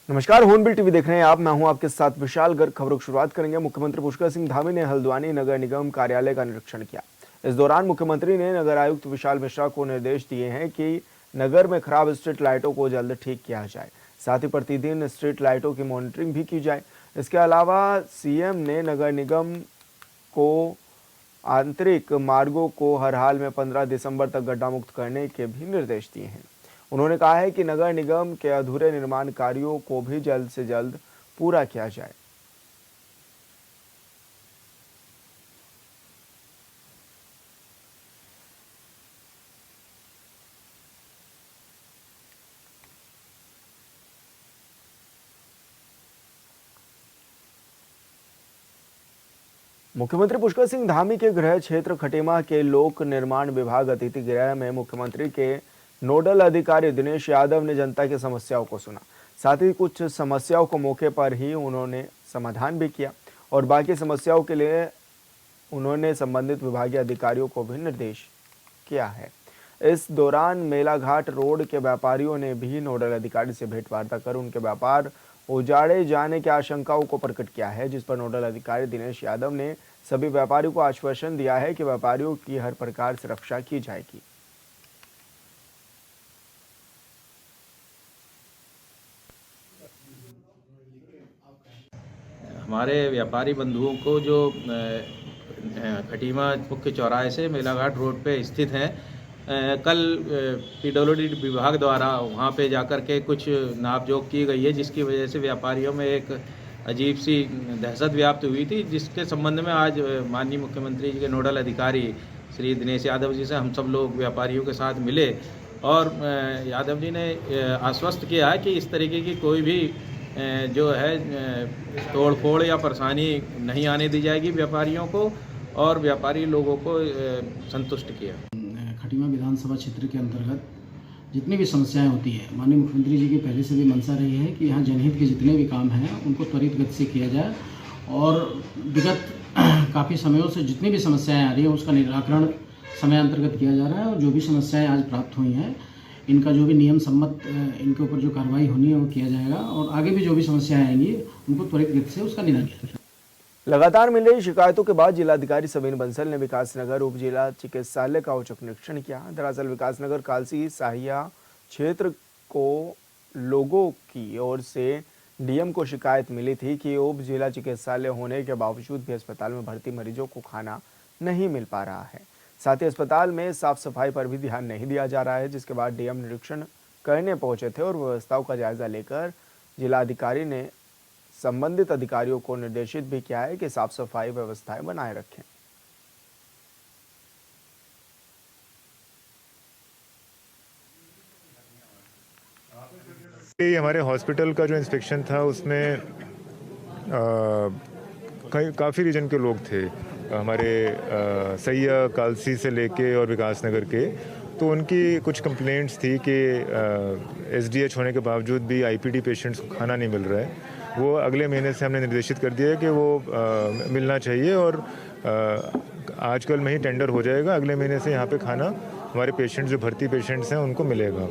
नमस्कार, hornbill TV देख रहे हैं आप। मैं हूं आपके साथ विशाल गर्ग। खबरों की शुरुआत करेंगे। मुख्यमंत्री पुष्कर सिंह धामी ने हल्द्वानी नगर निगम कार्यालय का निरीक्षण किया। इस दौरान मुख्यमंत्री ने नगर आयुक्त विशाल मिश्रा को निर्देश दिए हैं कि नगर में खराब स्ट्रीट लाइटों को जल्द ठीक किया जाए, साथ ही प्रतिदिन स्ट्रीट लाइटों की मॉनिटरिंग भी की जाए। इसके अलावा सीएम ने नगर निगम को आंतरिक मार्गों को हर हाल में 15 दिसंबर तक गड्ढा मुक्त करने के भी निर्देश दिए हैं। उन्होंने कहा है कि नगर निगम के अधूरे निर्माण कार्यों को भी जल्द से जल्द पूरा किया जाए। मुख्यमंत्री पुष्कर सिंह धामी के गृह क्षेत्र खटीमा के लोक निर्माण विभाग अतिथि गृह में मुख्यमंत्री के नोडल अधिकारी दिनेश यादव ने जनता की समस्याओं को सुना। साथ ही कुछ समस्याओं को मौके पर ही उन्होंने समाधान भी किया और बाकी समस्याओं के लिए उन्होंने संबंधित विभागीय अधिकारियों को भी निर्देश किया है। इस दौरान मेलाघाट रोड के व्यापारियों ने भी नोडल अधिकारी से भेंटवार्ता कर उनके व्यापार उजाड़े जाने की आशंकाओं को प्रकट किया है, जिस पर नोडल अधिकारी दिनेश यादव ने सभी व्यापारियों को आश्वासन दिया है कि व्यापारियों की हर प्रकार से रक्षा की जाएगी। हमारे व्यापारी बंधुओं को जो खटीमा मुख्य चौराहे से मेलाघाट रोड पे स्थित हैं, कल पीडब्ल्यूडी विभाग द्वारा वहाँ पे जाकर के कुछ नापजोख की गई है, जिसकी वजह से व्यापारियों में एक अजीब सी दहशत व्याप्त हुई थी, जिसके संबंध में आज माननीय मुख्यमंत्री जी के नोडल अधिकारी श्री दिनेश यादव जी से हम सब लोग व्यापारियों के साथ मिले और यादव जी ने आश्वस्त किया है कि इस तरीके की कोई भी जो है तोड़फोड़ या परेशानी नहीं आने दी जाएगी व्यापारियों को, और व्यापारी लोगों को संतुष्ट किया। खटीमा विधानसभा क्षेत्र के अंतर्गत जितनी भी समस्याएं होती है, माननीय मुख्यमंत्री जी की पहले से भी मंशा रही है कि यहाँ जनहित के जितने भी काम हैं उनको त्वरित गति से किया जाए और विगत काफ़ी समयों से जितनी भी समस्याएं आ रही हैं उसका निराकरण समय अंतर्गत किया जा रहा है। और जो भी समस्याएं आज प्राप्त हुई हैं इनका जो भी नियम सम्मत इनके ऊपर जो कार्रवाई होनी है वो किया जाएगा और आगे भी जो भी समस्याएं आएंगी उनको त्वरित गति से उसका निदान किया जाएगा। लगातार मिल रही शिकायतों के बाद जिलाधिकारी सविन बंसल ने विकासनगर उप जिला चिकित्सालय का औचक निरीक्षण किया। दरअसल विकासनगर कालसी साहिया क्षेत्र को लोगों की ओर से डीएम को शिकायत मिली थी कि उप जिला चिकित्सालय होने के बावजूद भी अस्पताल में भर्ती मरीजों को खाना नहीं मिल पा रहा है। साथ ही अस्पताल में साफ सफाई पर भी ध्यान नहीं दिया जा रहा है, जिसके बाद डीएम निरीक्षण करने पहुंचे थे और व्यवस्थाओं का जायजा लेकर जिलाधिकारी ने संबंधित अधिकारियों को निर्देशित भी किया है कि साफ सफाई व्यवस्थाएं बनाए रखें। हमारे हॉस्पिटल का जो इंस्पेक्शन था उसमें काफ़ी रीजन के लोग थे, हमारे सैया कालसी से लेके और विकासनगर के, तो उनकी कुछ कंप्लेंट्स थी कि एसडीएच होने के बावजूद भी आईपीडी पेशेंट्स को खाना नहीं मिल रहा है। वो अगले महीने से हमने निर्देशित कर दिया है कि वो मिलना चाहिए और आजकल में ही टेंडर हो जाएगा। अगले महीने से यहाँ पे खाना हमारे पेशेंट्स जो भर्ती पेशेंट्स हैं उनको मिलेगा।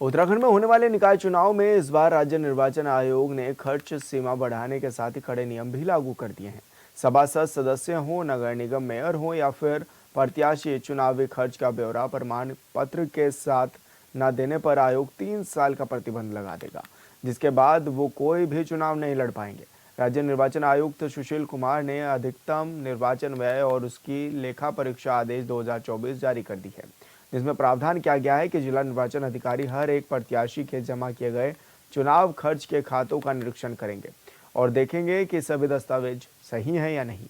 उत्तराखंड में होने वाले निकाय चुनाव में इस बार राज्य निर्वाचन आयोग ने खर्च सीमा बढ़ाने के साथ ही कड़े नियम भी लागू कर दिए हैं। सभासद सदस्य हो, नगर निगम मेयर हो या फिर प्रत्याशी, चुनावी खर्च का ब्यौरा प्रमाण पत्र के साथ न देने पर आयोग 3 साल का प्रतिबंध लगा देगा, जिसके बाद वो कोई भी चुनाव नहीं लड़ पाएंगे। राज्य निर्वाचन आयुक्त सुशील कुमार ने अधिकतम निर्वाचन व्यय और उसकी लेखा परीक्षा आदेश 2024 जारी कर दी है, जिसमें प्रावधान किया गया है कि जिला निर्वाचन अधिकारी हर एक प्रत्याशी के जमा किए गए चुनाव खर्च के खातों का निरीक्षण करेंगे और देखेंगे कि सभी दस्तावेज सही हैं या नहीं।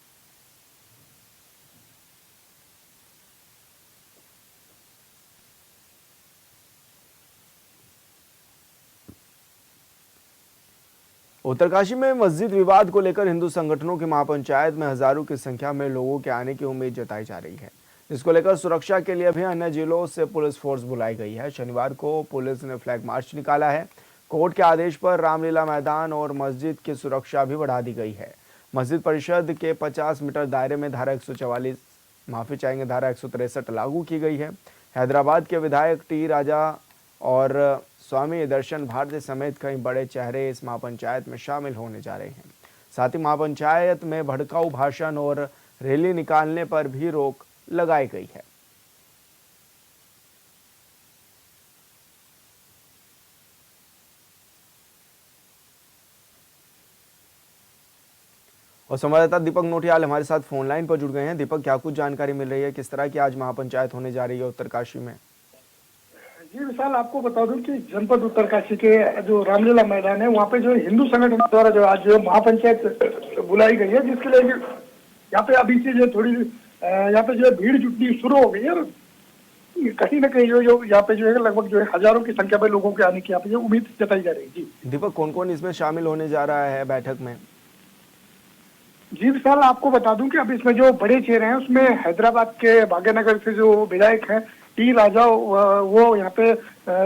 उत्तरकाशी में मस्जिद विवाद को लेकर हिंदू संगठनों की महापंचायत में हजारों की संख्या में लोगों के आने की उम्मीद जताई जा रही है, जिसको लेकर सुरक्षा के लिए भी अन्य जिलों से पुलिस फोर्स बुलाई गई है। शनिवार को पुलिस ने फ्लैग मार्च निकाला है। कोर्ट के आदेश पर रामलीला मैदान और मस्जिद की सुरक्षा भी बढ़ा दी गई है। मस्जिद परिषद के 50 मीटर दायरे में धारा 163 लागू की गई है। हैदराबाद के विधायक टी राजा और स्वामी दर्शन भारती समेत कई बड़े चेहरे इस महापंचायत में शामिल होने जा रहे हैं। साथ ही महापंचायत में भड़काऊ भाषण और रैली निकालने पर भी रोक लगाई गई है। और संवाददाता दीपक नोटियाल हमारे साथ फोन लाइन पर जुड़ गए हैं। दीपक, क्या कुछ जानकारी मिल रही है, किस तरह की आज महापंचायत होने जा रही है उत्तरकाशी में? जी विशाल, आपको बता दूं कि जनपद उत्तरकाशी के जो रामलीला मैदान है वहाँ पे जो हिंदू संगठन द्वारा जो आज जो महापंचायत बुलाई गई है, जिसके लिए यहाँ पे अभी से जो थोड़ी यहाँ पे जो है भीड़ जुटनी शुरू हो गई है और कहीं ना कहीं जो यहाँ पे जो है लगभग जो है हजारों की संख्या में लोगों के आने की यहाँ पे उम्मीद जताई जा रही है। जी दीपक, कौन कौन इसमें शामिल होने जा रहा है बैठक में? जी विशाल, आपको बता दूं कि अब इसमें जो बड़े चेहरे हैं उसमें हैदराबाद के भाग्यनगर से जो विधायक हैं टी राजा, वो यहाँ पे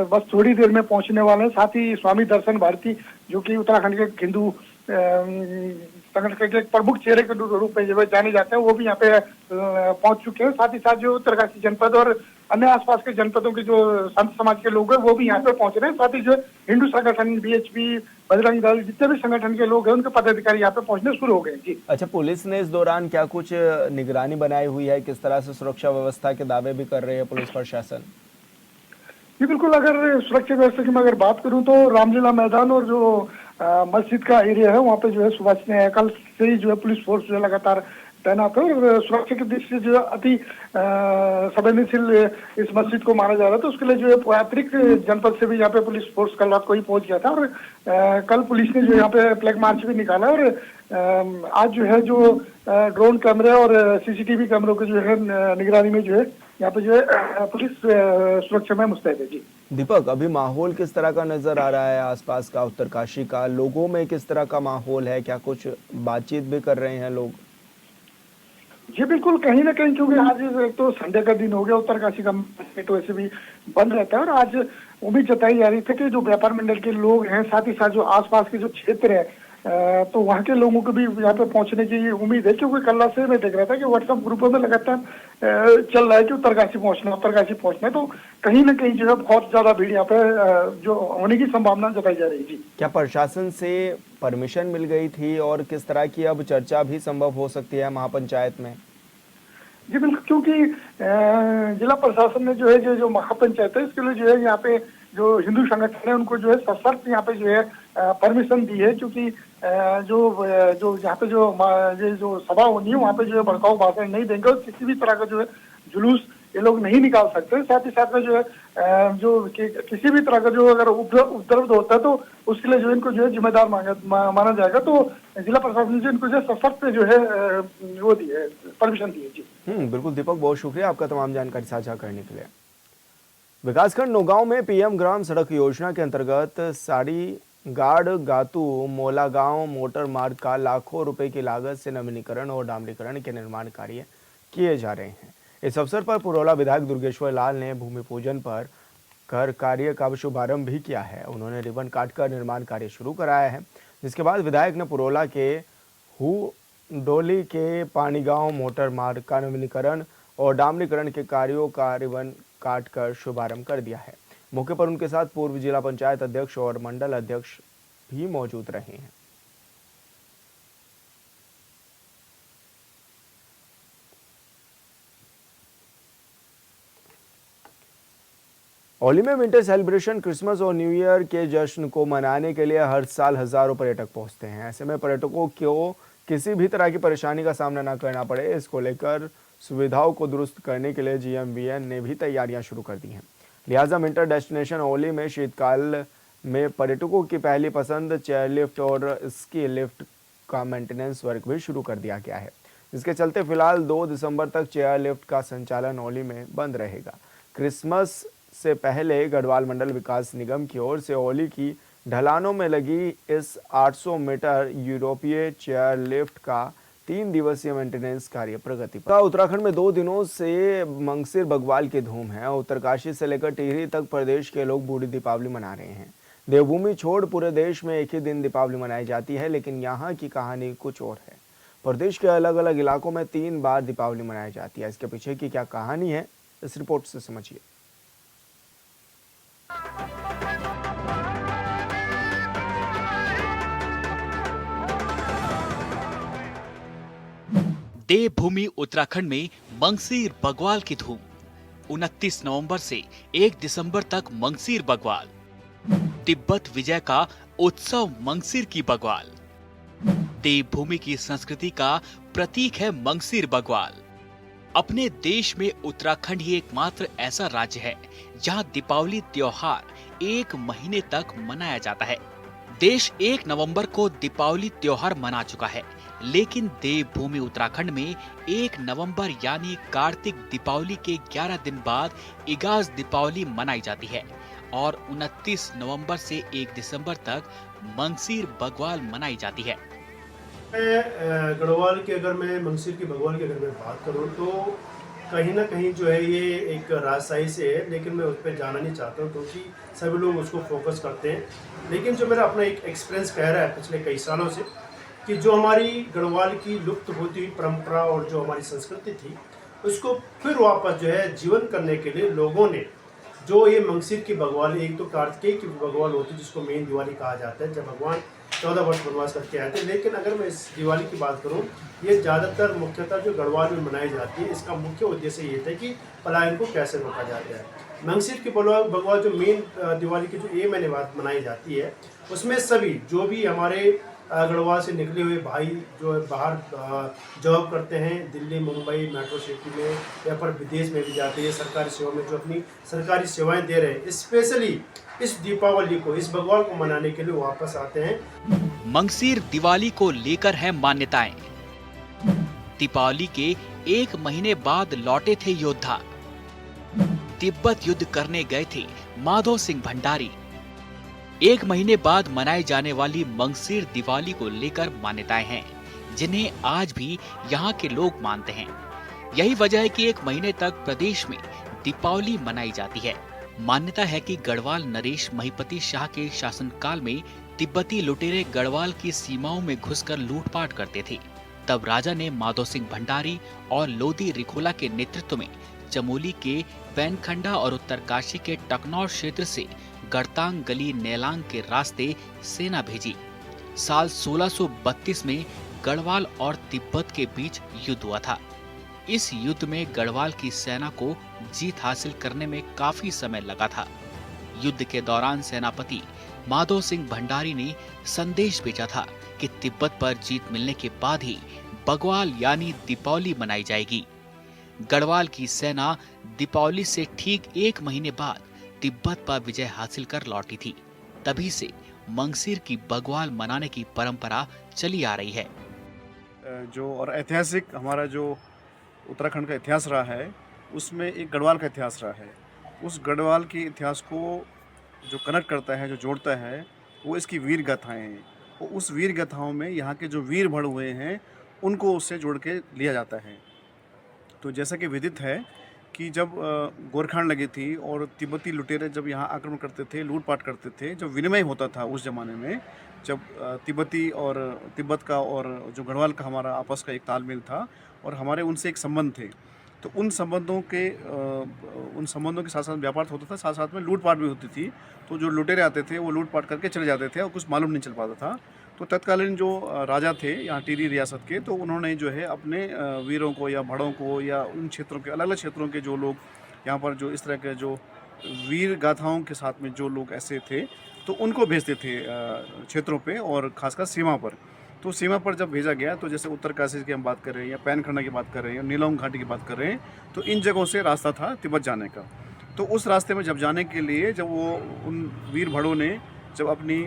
बस थोड़ी देर में पहुंचने वाले हैं। साथ ही स्वामी दर्शन भारती जो कि उत्तराखंड के हिंदू संगठन के एक प्रमुख चेहरे के रूप में जो जाने जाते हैं वो भी यहाँ पे पहुंच चुके हैं। साथ ही साथ जो उत्तरकाशी जनपद और अन्य आसपास के जनपदों के जो संत समाज के लोग हैं वो भी यहाँ पे पहुंच रहे हैं। साथ ही जो हिंदू संगठन बीएचपी, बजरंग दल, जितने भी संगठन के लोग हैं उनके पदाधिकारी यहाँ पे पहुंचने शुरू हो गए। जी अच्छा, पुलिस ने इस दौरान क्या कुछ निगरानी बनाई हुई है? किस तरह से सुरक्षा व्यवस्था के दावे भी कर रही है पुलिस प्रशासन? जी बिल्कुल, अगर सुरक्षा व्यवस्था की मैं अगर बात करूं तो रामलीला मैदान और जो मस्जिद का एरिया है वहाँ पे जो है सुबह से कल से ही जो है पुलिस फोर्स जो है लगातार तैनात है और सुरक्षा की दृष्टि से जो है अति संवेदनशील इस मस्जिद को माना जा रहा था। उसके लिए जो है अतिरिक्त जनपद से भी यहाँ पे पुलिस फोर्स कल रात को ही पहुंच गया था और कल पुलिस ने जो यहाँ पे फ्लैग मार्च भी निकाला और आज जो है जो ड्रोन कैमरे और सीसीटीवी कैमरों की जो है निगरानी में जो है यहाँ पे जो है पुलिस सुरक्षा में मुस्तैद है। जी दीपक, अभी माहौल किस तरह का नजर आ रहा है आसपास का, उत्तरकाशी का? लोगों में किस तरह का माहौल है? क्या कुछ बातचीत भी कर रहे हैं लोग? जी बिल्कुल, कहीं ना कहीं क्योंकि आज तो संडे का दिन हो गया, उत्तरकाशी का मार्केट वैसे भी बंद रहता है और आज उम्मीद जताई जा रही थी कि जो व्यापार मंडल के लोग हैं साथ ही साथ जो आसपास के जो क्षेत्र है तो वहाँ के लोगों को भी यहाँ पे पहुंचने की उम्मीद है। क्योंकि कल से मैं देख रहा था कि व्हाट्सएप ग्रुपों में लगातार चल रहा है कि उत्तरकाशी पहुंचना है, तो कहीं ना कहीं जो है बहुत ज्यादा भीड़ यहाँ पे जो होने की संभावना जताई जा रही है। जी क्या प्रशासन से परमिशन मिल गई थी और किस तरह की अब चर्चा भी संभव हो सकती है महापंचायत में? जी बिल्कुल, क्योंकि जिला प्रशासन ने जो है जो महापंचायत है इसके लिए जो है यहाँ पे जो हिंदू संगठन है उनको जो है सशर्त यहाँ पे जो है परमिशन दी है। क्योंकि जो यहाँ पे जो सभा होनी है वहाँ पे जो है भड़काऊ भाषण नहीं देंगे और किसी भी तरह का जो है जुलूस ये लोग नहीं निकाल सकते। साथ ही साथ में जो है किसी भी तरह का जो अगर उपद्रव होता है तो उसके लिए जो इनको जो है जिम्मेदार माना जाएगा। तो जिला प्रशासन ने इनको जो है सशर्त जो है वो दी है, परमिशन दी है। जी बिल्कुल दीपक, बहुत शुक्रिया आपका तमाम जानकारी साझा करने के लिए। विकासखंड नौगांव में पीएम ग्राम सड़क योजना के अंतर्गत साड़ीगाड़ गातू मोला गांव मोटर मार्ग का लाखों रुपए की लागत से नवीनीकरण और डामरीकरण के निर्माण कार्य किए जा रहे हैं। इस अवसर पर पुरोला विधायक दुर्गेश्वर लाल ने भूमि पूजन पर कर कार्य का शुभारंभ भी किया है। उन्होंने रिबन काटकर निर्माण कार्य शुरू कराया है, जिसके बाद विधायक ने पुरोला के डोली के पानीगांव मोटर मार्ग का नवीनीकरण और डामरीकरण के कार्यों का रिबन काटकर शुभारंभ कर दिया है। मौके पर उनके साथ पूर्व जिला पंचायत अध्यक्ष और मंडल अध्यक्ष भी मौजूद रहे हैं। होली में विंटर सेलिब्रेशन, क्रिसमस और न्यू ईयर के जश्न को मनाने के लिए हर साल हजारों पर्यटक पहुंचते हैं। ऐसे में पर्यटकों को किसी भी तरह की परेशानी का सामना न करना पड़े, इसको लेकर सुविधाओं को दुरुस्त करने के लिए GMVN ने भी तैयारियां शुरू कर दी हैं। लिहाजा विंटर डेस्टिनेशन होली में शीतकाल में पर्यटकों की पहली पसंद चेयर लिफ्ट और स्की लिफ्ट का मेंटेनेंस वर्क भी शुरू कर दिया गया है, जिसके चलते फिलहाल 2 दिसंबर तक चेयर लिफ्ट का संचालन होली में बंद रहेगा। क्रिसमस से पहले गढ़वाल मंडल विकास निगम की ओर से होली की ढलानों में लगी इस 800 मीटर यूरोपीय चेयर लिफ्ट का 3 दिवसीय मेंटेनेंस कार्य प्रगति पर। उत्तराखंड में 2 दिनों से मंगसिर बग्वाल की धूम है। उत्तरकाशी से लेकर टिहरी तक प्रदेश के लोग बूढ़ी दीपावली मना रहे हैं। देवभूमि छोड़ पूरे देश में एक ही दिन दीपावली मनाई जाती है, लेकिन यहाँ की कहानी कुछ और है। प्रदेश के अलग अलग इलाकों में 3 बार दीपावली मनाई जाती है। इसके पीछे की क्या कहानी है, इस रिपोर्ट से समझिए। देवभूमि उत्तराखंड में मंगसीर बग्वाल की धूम। 29 नवंबर से 1 दिसंबर तक मंगसीर बग्वाल। तिब्बत विजय का उत्सव मंगसीर की बग्वाल। देवभूमि की संस्कृति का प्रतीक है मंगसीर बग्वाल। अपने देश में उत्तराखंड ही एकमात्र ऐसा राज्य है जहां दीपावली त्योहार 1 महीने तक मनाया जाता है। देश 1 नवंबर को दीपावली त्योहार मना चुका है, लेकिन देवभूमि उत्तराखंड में 1 नवंबर यानी कार्तिक दीपावली के 11 दिन बाद इगास दीपावली मनाई जाती है और 29 नवंबर से 1 दिसंबर तक मंगसीर बग्वाल मनाई जाती है। गढ़वाल की अगर मैं मंगसीर की बग्वाल की अगर मैं बात करूं तो कहीं ना कहीं जो है ये एक राजशाही से है, लेकिन मैं उस पर जाना नहीं चाहता हूं क्योंकि सभी लोग उसको फोकस करते हैं। लेकिन जो मेरा अपना एक एक्सपीरियंस कह रहा है पिछले कई सालों से कि जो हमारी गढ़वाल की लुप्त होती हुई परंपरा और जो हमारी संस्कृति थी उसको फिर वापस जो है जीवन करने के लिए लोगों ने जो ये मंगसीर की बग्वाल, एक तो कार्तिकेय की बग्वाल होती है जिसको मेन दिवाली कहा जाता है, जब भगवान 14 वर्ष वनवास करके आए थे। लेकिन अगर मैं इस दिवाली की बात करूं, ये ज़्यादातर मुख्यतः जो गढ़वाल में मनाई जाती है, इसका मुख्य उद्देश्य ये था कि पलायन को कैसे रोका जाता है। मंगसीर की बग्वाल जो मेन दिवाली की जो ये महीने बाद मनाई जाती है, उसमें सभी जो भी हमारे गढ़वाल से निकले हुए भाई जो बाहर जॉब करते हैं, दिल्ली, मुंबई, मेट्रो सिटी में या फिर विदेश में भी जाते हैं, सरकारी सेवा में जो अपनी सरकारी सेवाएं दे रहे हैं, स्पेशली इस दीपावली को, इस बग्वाल को मनाने के लिए वापस आते हैं। मंगसीर दिवाली को लेकर है मान्यताएं। दीपावली के 1 महीने बाद लौटे थे योद्धा। तिब्बत युद्ध करने गए थे माधो सिंह भंडारी। 1 महीने बाद मनाई जाने वाली मंगसीर दिवाली को लेकर मान्यताएं हैं, जिन्हें आज भी यहाँ के लोग मानते हैं। यही वजह है कि 1 महीने तक प्रदेश में दीपावली मनाई जाती है। मान्यता है कि गढ़वाल नरेश महिपति शाह के शासनकाल में तिब्बती लुटेरे गढ़वाल की सीमाओं में घुसकर लूटपाट करते थे। तब राजा ने माधो सिंह भंडारी और लोधी रिखोला के नेतृत्व में चमोली के पैनखंडा और उत्तरकाशी के टकनौर क्षेत्र से गड़तांग गली नेलांग के रास्ते सेना भेजी। साल 1632 में गढ़वाल और तिब्बत के बीच युद्ध हुआ था। इस युद्ध में गढ़वाल की सेना को जीत हासिल करने में काफी समय लगा था। युद्ध के दौरान सेनापति माधो सिंह भंडारी ने संदेश भेजा था कि तिब्बत पर जीत मिलने के बाद ही बग्वाल यानी दीपावली मनाई जाएगी। गढ़वाल की सेना दीपावली से ठीक 1 महीने बाद तिब्बत पर विजय हासिल कर लौटी थी। तभी से मंगसीर की बग्वाल मनाने की परंपरा चली आ रही है। जो और ऐतिहासिक हमारा जो उत्तराखंड का इतिहास रहा है, उसमें एक गढ़वाल का इतिहास रहा है। उस गढ़वाल के इतिहास को जो कनेक्ट करता है, जो जोड़ता है, वो इसकी वीर गाथाएं हैं। और उस वीर गाथाओं में यहाँ के जो वीर भड़ हुए हैं उनको उससे जोड़ के लिया जाता है। तो जैसा कि विदित है कि जब गोरखांड लगी थी और तिब्बती लुटेरे जब यहाँ आक्रमण करते थे, लूटपाट करते थे, जब विनिमय होता था उस ज़माने में, जब तिब्बती और तिब्बत का और जो गढ़वाल का हमारा आपस का एक तालमेल था और हमारे उनसे एक संबंध थे, तो उन संबंधों के साथ साथ व्यापार होता था, साथ साथ में लूटपाट भी होती थी। तो जो लुटेरे आते थे वो लूटपाट करके चले जाते थे और कुछ मालूम नहीं चल पाता था। तो तत्कालीन जो राजा थे यहाँ टिहरी रियासत के, तो उन्होंने जो है अपने वीरों को या भड़ों को या उन क्षेत्रों के अलग अलग क्षेत्रों के जो लोग यहाँ पर जो इस तरह के जो वीर गाथाओं के साथ में जो लोग ऐसे थे, तो उनको भेजते थे क्षेत्रों पे और खासकर सीमा पर। तो सीमा पर जब भेजा गया, तो जैसे उत्तरकाशी की हम बात कर रहे हैं या पैनखंडा की बात कर रहे हैं या नीलोंग घाटी की बात कर रहे हैं, तो इन जगहों से रास्ता था तिब्बत जाने का। तो उस रास्ते में जब जाने के लिए जब वो उन वीर भड़ों ने जब अपनी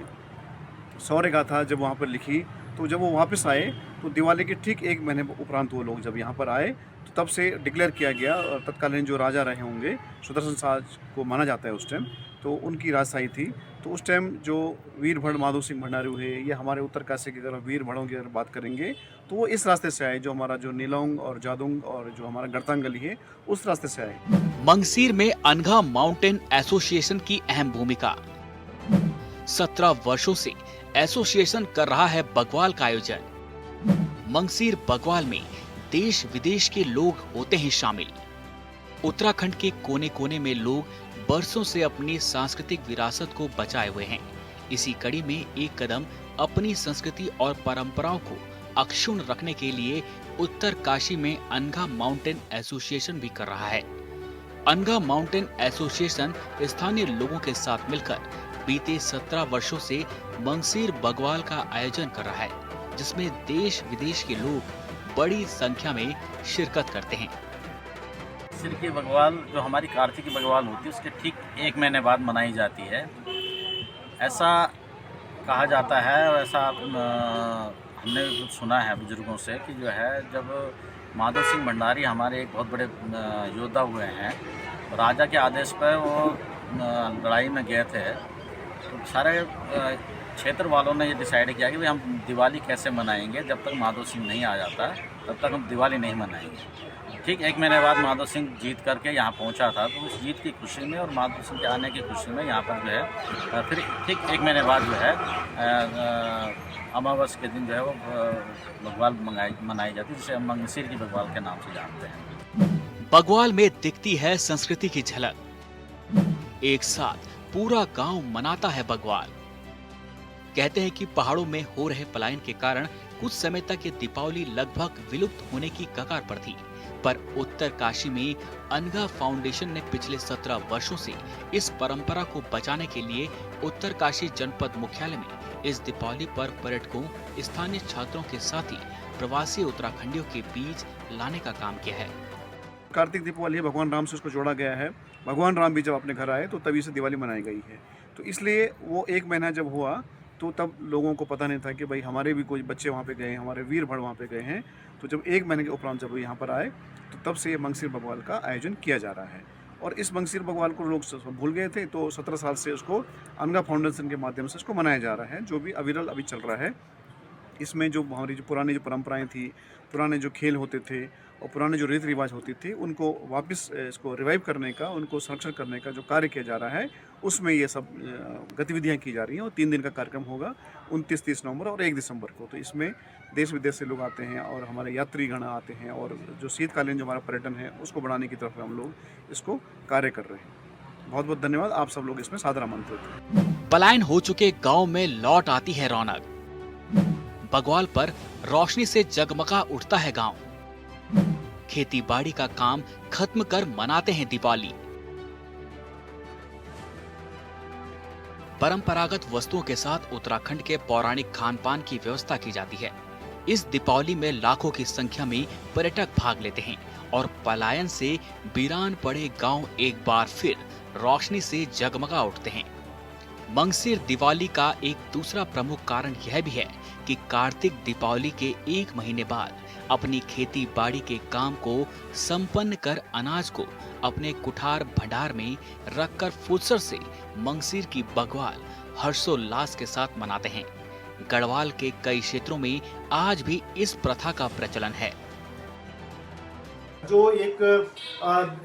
शौर्य गाथा जब वहाँ पर लिखी, तो जब वो वापस आए तो दिवाली के ठीक 1 महीने उपरांत वो लोग जब यहाँ पर आए, तो तब से डिक्लेयर किया गया। और तत्कालीन जो राजा रहे होंगे, सुदर्शन शाह को माना जाता है उस टाइम, तो उनकी राजशाही थी। तो उस टाइम जो वीर भड़ माधो सिंह भंडारी हुए या हमारे उत्तरकाशी की अगर वीर भड़ों की अगर बात करेंगे, तो वो इस रास्ते से आए, जो हमारा जो नीलोंग और जादुंग और जो हमारा गड़तांग गली है, उस रास्ते से आए। मंगसीर में अनघा माउंटेन एसोसिएशन की अहम भूमिका। 17 वर्षों से एसोसिएशन कर रहा है बग्वाल का आयोजन। मंगसीर बग्वाल में देश विदेश के लोग होते हैं शामिल। उत्तराखंड के कोने कोने में लोग बरसों से अपनी सांस्कृतिक विरासत को बचाए हुए हैं। इसी कड़ी में एक कदम अपनी संस्कृति और परंपराओं को अक्षुण्ण रखने के लिए उत्तरकाशी में अनगा माउंटेन एसोसिएशन भी कर रहा है। अनगा माउंटेन एसोसिएशन स्थानीय लोगों के साथ मिलकर बीते 17 वर्षों से मंगसीर बग्वाल का आयोजन कर रहा है, जिसमें देश विदेश के लोग बड़ी संख्या में शिरकत करते हैं। मंगसीर की बग्वाल जो हमारी कार्तिक की बग्वाल होती है उसके ठीक 1 महीने बाद मनाई जाती है। ऐसा कहा जाता है और ऐसा हमने कुछ सुना है बुजुर्गों से कि जो है जब माधव सिंह भंडारी हमारे एक बहुत बड़े योद्धा हुए हैं, राजा के आदेश पर वो लड़ाई में गए थे, तो सारे क्षेत्र वालों ने ये डिसाइड किया कि भाई हम दिवाली कैसे मनाएंगे, जब तक माधव सिंह नहीं आ जाता तब तक हम दिवाली नहीं मनाएंगे। ठीक 1 महीने बाद माधव सिंह जीत करके यहाँ पहुँचा था, तो उस जीत की खुशी में और माधव सिंह के आने की खुशी में यहाँ पर जो है फिर ठीक 1 महीने बाद जो है अमावस के दिन जो है वो बग्वाल मनाई जाती है, जिसे हम मंगसीर की बग्वाल के नाम से जानते हैं। बग्वाल में दिखती है संस्कृति की झलक। एक साथ पूरा गांव मनाता है बग्वाल। कहते हैं कि पहाड़ों में हो रहे पलायन के कारण कुछ समय तक ये दीपावली लगभग विलुप्त होने की कगार पर थी, पर उत्तरकाशी में अनगा फाउंडेशन ने पिछले 17 वर्षों से इस परंपरा को बचाने के लिए उत्तरकाशी जनपद मुख्यालय में इस दीपावली पर पर्यटकों, स्थानीय छात्रों के साथ ही प्रवासी उत्तराखंडियों के बीच लाने का काम किया है। कार्तिक दीपावली है, भगवान राम से उसको जोड़ा गया है। भगवान राम भी जब अपने घर आए तो तभी से दिवाली मनाई गई है। तो इसलिए वो 1 महीना जब हुआ तो तब लोगों को पता नहीं था कि भाई हमारे भी कोई बच्चे वहाँ पे गए हैं, हमारे वीर भड़ वहाँ पे गए हैं। तो जब 1 महीने के उपरांत जब वो यहाँ पर आए तो तब से ये मंगसीर बग्वाल का आयोजन किया जा रहा है। और इस मंगसीर बग्वाल को लोग भूल गए थे, तो 17 साल से उसको अनगा फाउंडेशन के माध्यम से इसको मनाया जा रहा है, जो भी अविरल अभी चल रहा है। इसमें जो हमारी जो पुरानी जो परंपराएं थी, पुराने जो खेल होते थे और पुराने जो रीति रिवाज होती थी, उनको वापस इसको रिवाइव करने का, उनको संरक्षण करने का जो कार्य किया जा रहा है, उसमें ये सब गतिविधियां की जा रही हैं। और 3 दिन का कार्यक्रम होगा 29, 30 नवंबर और 1 दिसंबर को। तो इसमें देश विदेश से लोग आते हैं और हमारे यात्रीगण आते हैं, और जो शीतकालीन जो हमारा पर्यटन है उसको बढ़ाने की तरफ हम लोग इसको कार्य कर रहे हैं। बहुत बहुत धन्यवाद, आप सब लोग इसमें सादर आमंत्रित हैं। पलायन हो चुके गांव में लौट आती है रौनक। बग्वाल पर रोशनी से जगमगा उठता है गांव। खेती बाड़ी का काम खत्म कर मनाते हैं दीपावली। परंपरागत वस्तुओं के साथ उत्तराखंड के पौराणिक खान पान की व्यवस्था की जाती है। इस दीपावली में लाखों की संख्या में पर्यटक भाग लेते हैं और पलायन से वीरान पड़े गांव एक बार फिर रोशनी से जगमगा उठते हैं। मंगसीर दिवाली का एक दूसरा प्रमुख कारण यह भी है कि कार्तिक दीपावली के 1 महीने बाद अपनी खेती बाड़ी के काम को संपन्न कर अनाज को अपने कुठार भंडार में रखकर फुर्सत से मंगसीर की बग्वाल हर्षोल्लास के साथ मनाते हैं। गढ़वाल के कई क्षेत्रों में आज भी इस प्रथा का प्रचलन है। जो एक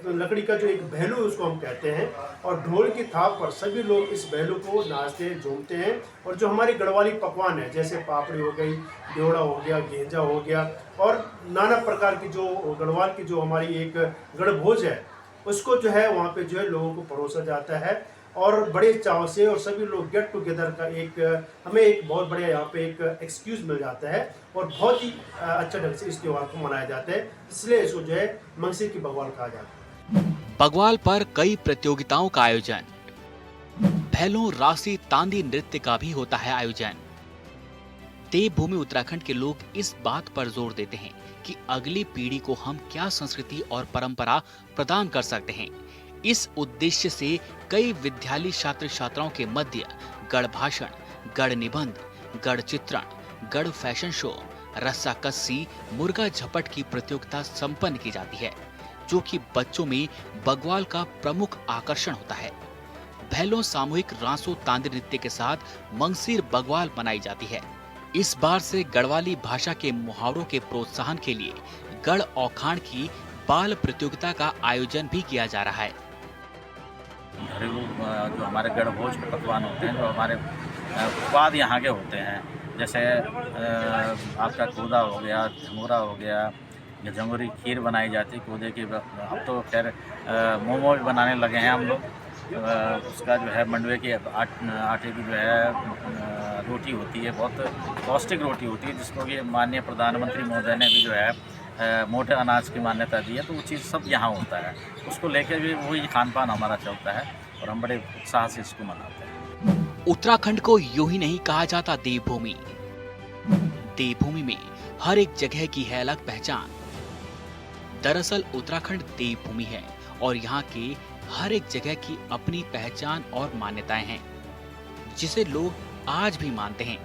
लकड़ी का जो एक भैलू उसको हम कहते हैं, और ढोल की थाप पर सभी लोग इस भैलू को नाचते झूमते हैं। और जो हमारी गढ़वाली पकवान है, जैसे पापड़ी हो गई, देवड़ा हो गया, घेंजा हो गया, और नाना प्रकार की जो गढ़वाल की जो हमारी एक गढ़भोज है, उसको जो है वहाँ पे जो है लोगों को परोसा जाता है। और बड़े चाव से और सभी लोग गेट टुगेदर का एक हमें एक बहुत बढ़िया यहाँ पे एक एक्सक्यूज मिल जाता है, और बहुत ही अच्छा ढंग से इस त्योहार को मनाया जाता है। इसलिए इसको जो है मंगसीर की बग्वाल कहा जाता है। बग्वाल पर कई प्रतियोगिताओं का आयोजन, भैलों राशि तांदी नृत्य का भी होता है आयोजन। देवभूमि उत्तराखंड के लोग इस बात पर जोर देते हैं कि अगली पीढ़ी को हम क्या संस्कृति और परंपरा प्रदान कर सकते हैं। इस उद्देश्य से कई विद्यालय छात्र छात्राओं के मध्य गढ़ भाषण, गढ़ निबंध, गढ़ चित्रण, गढ़ फैशन शो, रस्साकस्सी, मुर्गा झपट की प्रतियोगिता संपन्न की जाती है, जो कि बच्चों में बग्वाल का प्रमुख आकर्षण होता है। भैलों सामूहिक रांसो तांदी नृत्य के साथ मंगसीर बग्वाल मनाई जाती है। इस बार से गढ़वाली भाषा के मुहावरों के प्रोत्साहन के लिए गढ़ औखाण की बाल प्रतियोगिता का आयोजन भी किया जा रहा है। घरेलू जो हमारे गढ़भोज के पकवान होते हैं, जो हमारे स्वाद यहाँ के होते हैं, जैसे आपका कूदा हो गया, झंगोरा हो गया, झंगोरी खीर बनाई जाती है कूदे की। अब तो खैर मोमो भी बनाने लगे हैं हम लोग। उसका जो है मंडवे के आटे की जो है रोटी होती है, बहुत पौष्टिक रोटी होती है, जिसको कि माननीय प्रधानमंत्री महोदय ने भी जो है मोटे अनाज की मान्यता दी है, तो वो चीज़ सब यहाँ होता है। उसको लेकर भी वही खान पान हमारा चलता है और हम बड़े उत्साह से इसको मनाते हैं। उत्तराखंड को यूं ही नहीं कहा जाता देवभूमि। देवभूमि में हर एक जगह की है अलग पहचान। दरअसल उत्तराखंड देवभूमि है और यहाँ के हर एक जगह की अपनी पहचान और मान्यताएं हैं, जिसे लोग आज भी मानते हैं।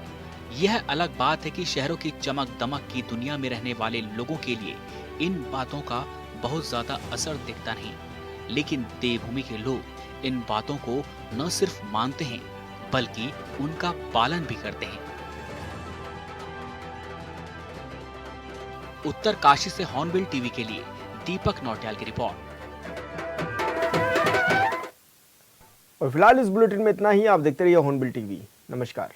यह अलग बात है कि शहरों की चमक दमक की दुनिया में रहने वाले लोगों के लिए इन बातों का बहुत ज्यादा असर दिखता नहीं, लेकिन देवभूमि के लोग इन बातों को न सिर्फ मानते हैं बल्कि उनका पालन भी करते हैं। उत्तर काशी से हॉर्नबिल टीवी के लिए दीपक नौटियाल की रिपोर्ट। और फिलहाल इस बुलेटिन में इतना ही। आप देखते रहिए हॉर्नबिल टीवी। नमस्कार।